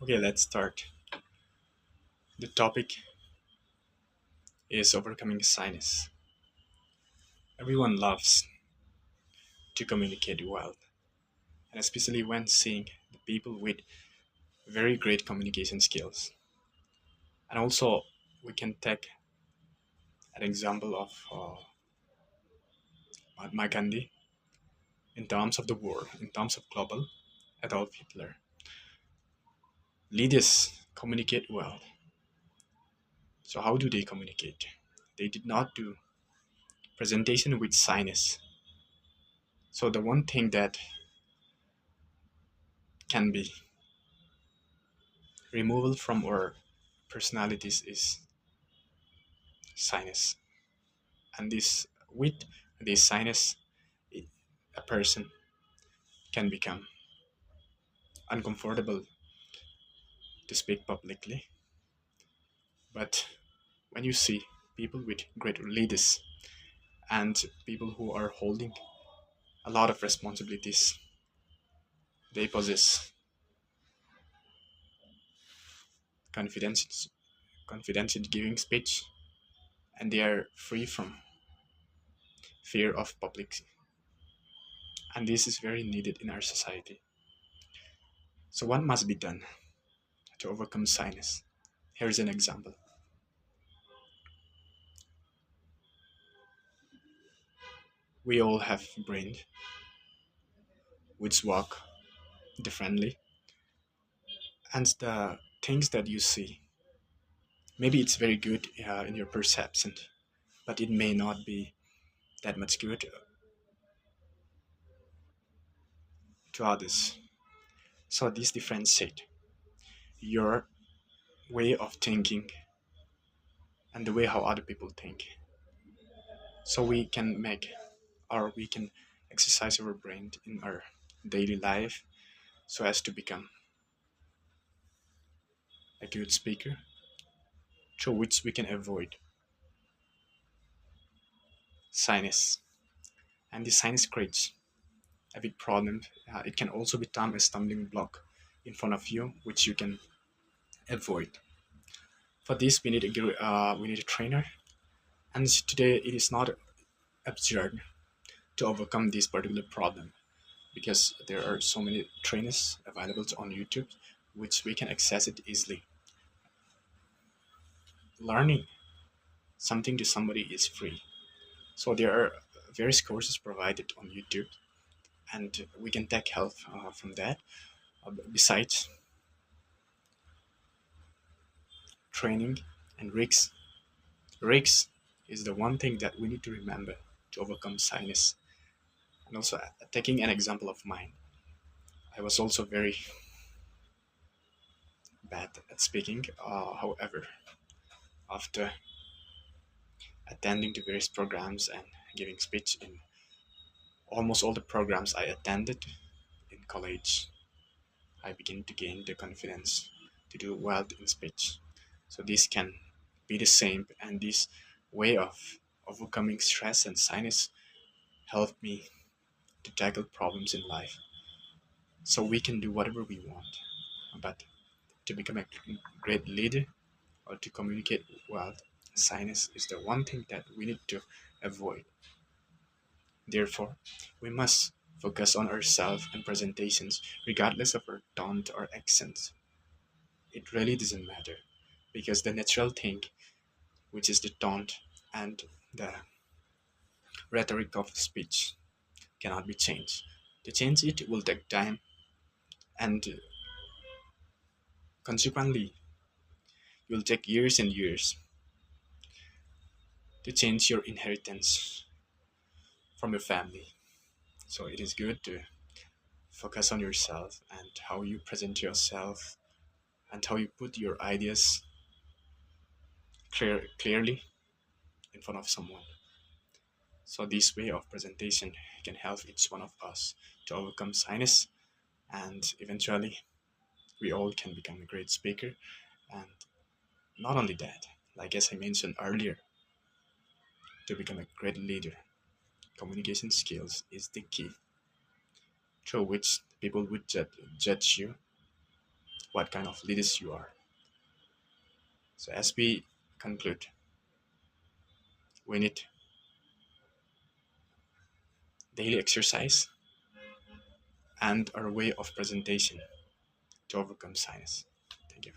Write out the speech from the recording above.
Okay, let's start. The topic is overcoming shyness. Everyone loves to communicate well, and especially when seeing the people with very great communication skills. And also, we can take an example of Mahatma Gandhi in terms of the war, in terms of global, Adolf Hitler. Leaders communicate well. So, how do they communicate? They did not do presentation with shyness. So, the one thing that can be removal from our personalities is sinus, and this with this sinus a person can become uncomfortable to speak publicly. But when you see people with great leaders and people who are holding a lot of responsibilities, they possess confidence confidence in giving speech, and they are free from fear of public, and this is very needed in our society. So what must be done to overcome shyness? Here's an example. We all have brain which work differently, and the things that you see, maybe it's very good in your perception, but it may not be that much good to others. So this differentiate your way of thinking and the way how other people think. So we can make, or we can exercise our brain in our daily life so as to become a good speaker, through which we can avoid sinus. And the sinus creates a big problem. It can also become a stumbling block in front of you, which you can avoid. For this, we need a trainer, and today it is not absurd to overcome this particular problem because there are so many trainers available on YouTube, which we can access it easily. Learning something to somebody is free, so there are various courses provided on YouTube, and we can take help from that. Besides training and risks is the one thing that we need to remember to overcome shyness. And also, taking an example of mine, I was also very bad at speaking. However, after attending to various programs and giving speech in almost all the programs I attended in college, I began to gain the confidence to do well in speech. So this can be the same, and this way of overcoming stress and shyness helped me to tackle problems in life. So we can do whatever we want, but to become a great leader or to communicate well, shyness is the one thing that we need to avoid. Therefore, we must focus on ourselves and presentations regardless of our tone or accent. It really doesn't matter because the natural thing, which is the tone and the rhetoric of speech, cannot be changed. To change it will take time, and consequently, it will take years and years to change your inheritance from your family. So it is good to focus on yourself and how you present yourself and how you put your ideas clearly in front of someone. So this way of presentation can help each one of us to overcome shyness, and eventually we all can become a great speaker. And not only that, like as I mentioned earlier, to become a great leader, communication skills is the key through which people would judge you what kind of leaders you are. So as we conclude, we need daily exercise and our way of presentation to overcome shyness. Thank you.